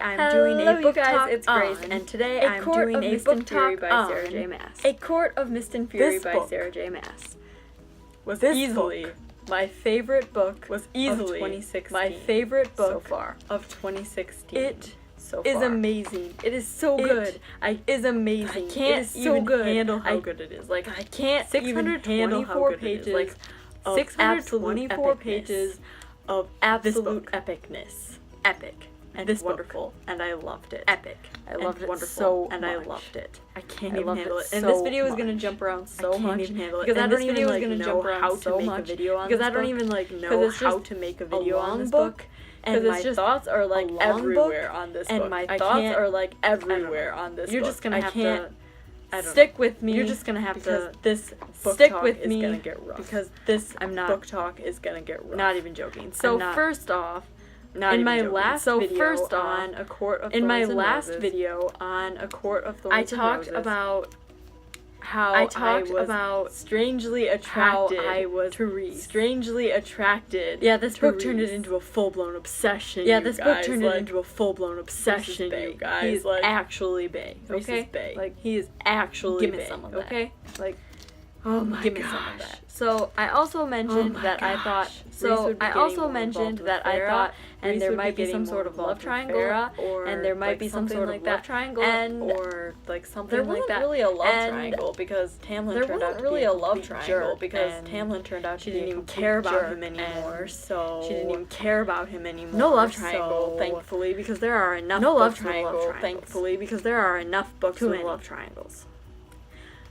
I'm doing a book talk. It's Grace, and today I'm doing a book talk by Sarah J. Maas. A Court of Mist and Fury by Sarah J. Maas. Was This easily book, my favorite book was easily of 2016. my favorite book so far of 2016. It so is far. amazing. It is so good. It is amazing. I can't it is even so good. handle how good it is. Like I can't even handle how 624 good pages. it is. Like Of 624 epicness. pages of absolute epicness. Epic. And This wonderful. book, and I loved it. Epic. I And loved it wonderful, so and much. I loved it. I can't I even loved handle it it. And so this video is much. gonna jump around so I can't much even handle it. because I And don't this even video is like gonna know jump around how so to make much a video on because this I don't book. even like 'Cause know it's how just to make a a video on long this book, book. because And it's my just thoughts are like a long everywhere book, on this and book. my I thoughts can't- are like I don't know. everywhere on this You're book. just gonna I have can't- to I don't stick know. with me. You're just gonna have because to this book stick talk with is me gonna get rough. because this I'm not book talk is gonna get rough. Not even joking. So I'm not- first off, not in even my joking. last so video first on off, A Court of in my Thorns and last Roses, video on A Court of Thorns I and talked Roses, about how I talked was about strangely how attracted I was to Reese. strangely attracted. Yeah, this to book turned Reese. it into a full-blown obsession. Yeah, you this book guys. turned it Like, into a full-blown obsession, bae, you guys. He's Like, actually bae, Reese okay? is bae. Like, he is actually give me bae, some of that. okay? Like, oh my give me gosh. some of that. So I also mentioned my that I thought. gosh. Reese So would be I getting also more mentioned involved with that I Farrah, thought, and Reese there would be might be getting some more sort of involved love with triangle, Farrah, or and there might like be some something sort like of that, love triangle, and or like something there like wasn't that. really a love And triangle because Tamlin there turned out wasn't to really be a love complete triangle jerk, because and Tamlin turned out to she be didn't a even complete care about jerk, him anymore. and So she didn't even care about him anymore. no love triangle, so thankfully, because there are enough no love books with triangle, love triangles. thankfully, because there are enough books Too with many. love triangles.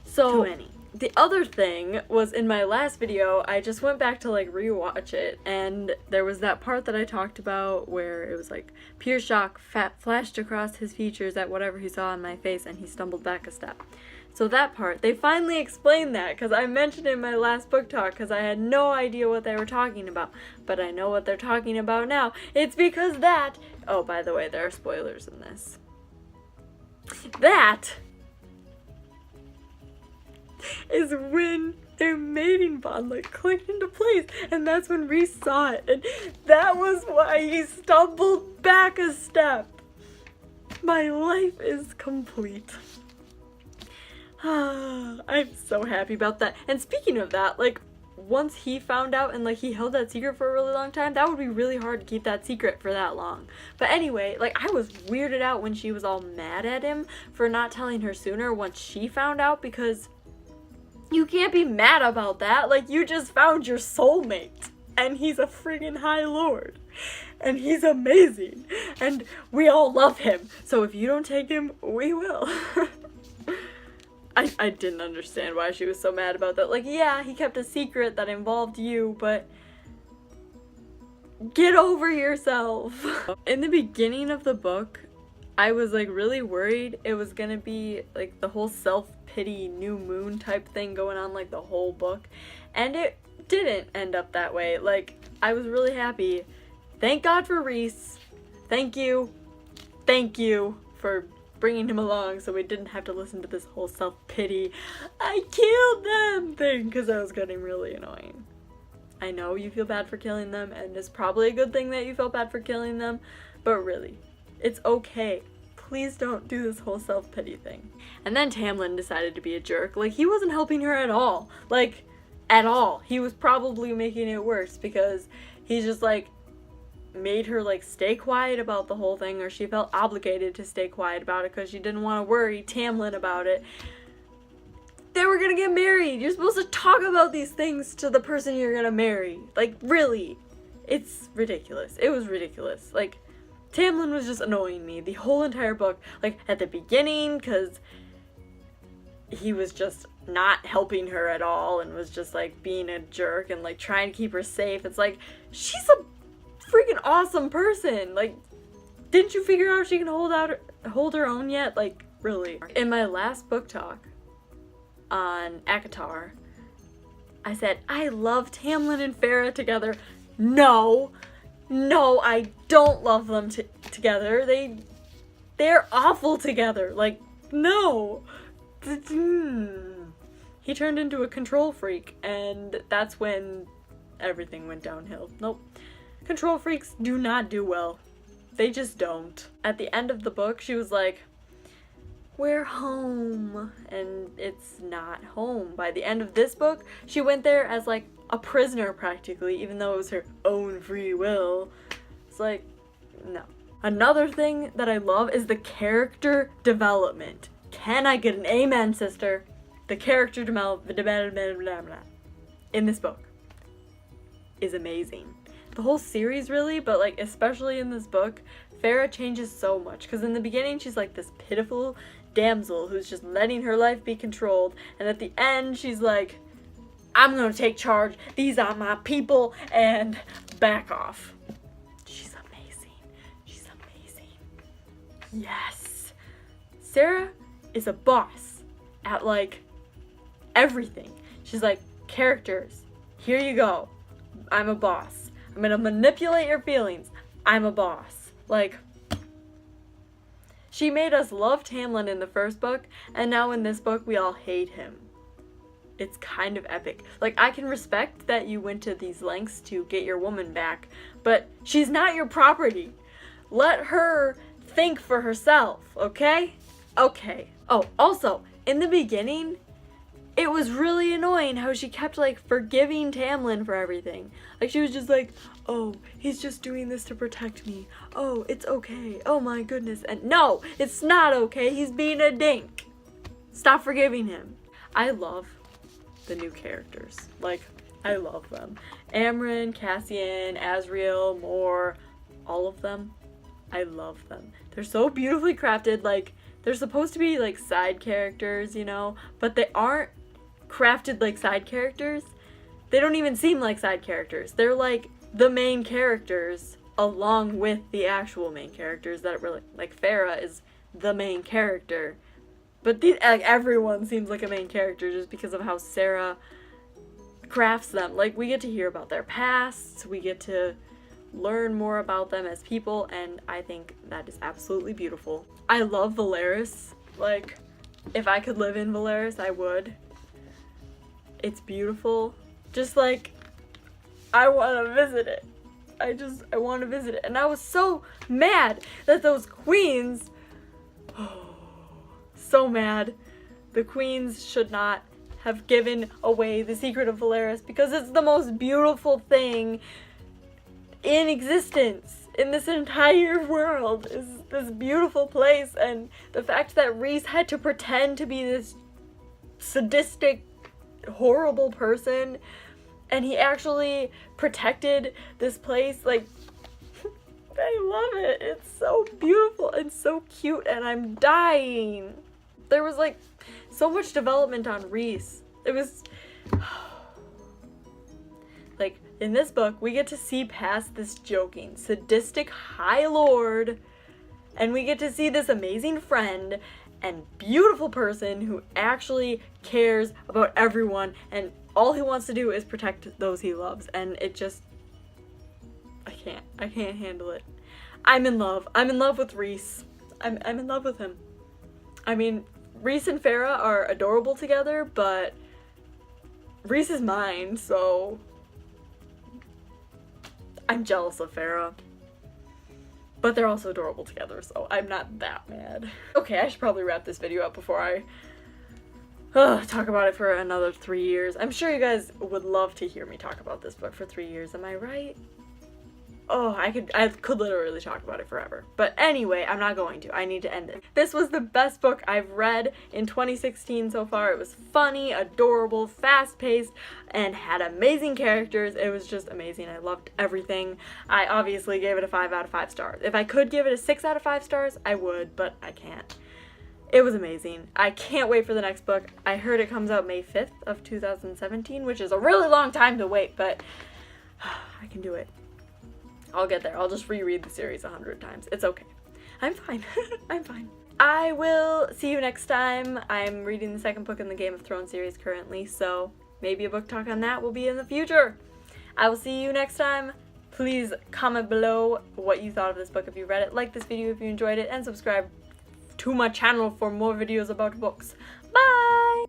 So Too many. the other thing was in my last video, I just went back to like rewatch it, and there was that part that I talked about where it was like pure shock flashed across his features at whatever he saw on my face, and he stumbled back a step. So that part, they finally explained that, because I mentioned it in my last book talk, because I had no idea what they were talking about, but I know what they're talking about now. It's because that, oh, by the way, there are spoilers in this. That is when their mating bond like clicked into place, and that's when Reese saw it, and that was why he stumbled back a step. My life is complete. I'm so happy about that. And speaking of that, like, once he found out and like he held that secret for a really long time, that would be really hard to keep that secret for that long. But anyway, like, I was weirded out when she was all mad at him for not telling her sooner once she found out, because you can't be mad about that. Like, you just found your soulmate, and he's a friggin' High Lord, and he's amazing, and we all love him. So if you don't take him, we will. I didn't understand why she was so mad about that. Like, yeah, he kept a secret that involved you, but get over yourself. In the beginning of the book, I was like really worried it was gonna be like the whole self-pity new moon type thing going on like the whole book, and it didn't end up that way. Like, I was really happy. Thank God for Reese. Thank you for bringing him along so we didn't have to listen to this whole self-pity I killed them thing, because that was getting really annoying. I know you feel bad for killing them, and it's probably a good thing that you felt bad for killing them, but really, it's okay. Please don't do this whole self-pity thing. And then Tamlin decided to be a jerk. Like, he wasn't helping her at all. Like, at all. He was probably making it worse, because he just, like, made her, like, stay quiet about the whole thing, or she felt obligated to stay quiet about it because she didn't want to worry Tamlin about it. They were gonna get married. You're supposed to talk about these things to the person you're gonna marry. Like, really. It's ridiculous. It was ridiculous. Like, Tamlin was just annoying me the whole entire book. Like, at the beginning, because he was just not helping her at all and was just, like, being a jerk and, like, trying to keep her safe. It's like, she's a freaking awesome person. Like, didn't you figure out she can hold her own yet? Like, really. In my last book talk on ACOTAR, I said, I love Tamlin and Farrah together. No, I don't love them together. They're awful together. Like, no. He turned into a control freak, and that's when everything went downhill. Nope. Control freaks do not do well. They just don't. At the end of the book, she was like, we're home, and it's not home. By the end of this book, she went there as like a prisoner practically, even though it was her own free will. It's like, no. Another thing that I love is the character development. Can I get an amen, sister? The character development in this book is amazing. The whole series really, but like especially in this book, Farah changes so much. Because in the beginning, she's like this pitiful damsel who's just letting her life be controlled, and at the end she's like, I'm gonna take charge, these are my people, and back off. She's amazing. She's amazing. Yes. Sarah is a boss at like everything. She's like, characters, here you go. I'm a boss. I'm gonna manipulate your feelings. I'm a boss. Like, she made us love Tamlin in the first book, and now in this book we all hate him. It's kind of epic. Like, I can respect that you went to these lengths to get your woman back, but she's not your property. Let her think for herself, okay? Okay. Oh, also, in the beginning, it was really annoying how she kept, like, forgiving Tamlin for everything. Like, she was just like, oh, he's just doing this to protect me. Oh, it's okay. Oh my goodness. And no, it's not okay. He's being a dink. Stop forgiving him. I love the new characters. Like, I love them. Amryn, Cassian, Azriel, Mor, all of them. I love them. They're so beautifully crafted. Like, they're supposed to be, like, side characters, you know? But they aren't crafted like side characters. They don't even seem like side characters. They're like the main characters along with the actual main characters that really, like Farah is the main character. But these, like, everyone seems like a main character just because of how Sarah crafts them. Like, we get to hear about their pasts, we get to learn more about them as people, and I think that is absolutely beautiful. I love Velaris. Like, if I could live in Velaris, I would. It's beautiful. Just like, I want to visit it. I want to visit it. And I was so mad that those queens, so mad. The queens should not have given away the secret of Velaris because it's the most beautiful thing in existence in this entire world, is this beautiful place. And the fact that Rhys had to pretend to be this sadistic, horrible person, and he actually protected this place, like, I love it. It's so beautiful and so cute, and I'm dying. There was like so much development on Rhys. It was like, in this book we get to see past this joking, sadistic High Lord, and we get to see this amazing friend and beautiful person who actually cares about everyone, and all he wants to do is protect those he loves. And it just, I can't handle it. I'm in love with Rhys. I'm in love with him. I mean, Rhys and Farah are adorable together, but Rhys is mine, so I'm jealous of Farah. But they're also adorable together, so I'm not that mad. Okay, I should probably wrap this video up before I talk about it for another 3 years. I'm sure you guys would love to hear me talk about this book for 3 years, am I right? Oh, I could literally talk about it forever. But anyway, I'm not going to. I need to end it. This was the best book I've read in 2016 so far. It was funny, adorable, fast-paced, and had amazing characters. It was just amazing. I loved everything. I obviously gave it a 5 out of 5 stars. If I could give it a 6 out of 5 stars, I would, but I can't. It was amazing. I can't wait for the next book. I heard it comes out May 5th of 2017, which is a really long time to wait, but I can do it. I'll get there. I'll just reread the series 100 times. It's okay. I'm fine. I'm fine. I will see you next time. I'm reading the second book in the Game of Thrones series currently, so maybe a book talk on that will be in the future. I will see you next time. Please comment below what you thought of this book if you read it. Like this video if you enjoyed it, and subscribe to my channel for more videos about books. Bye!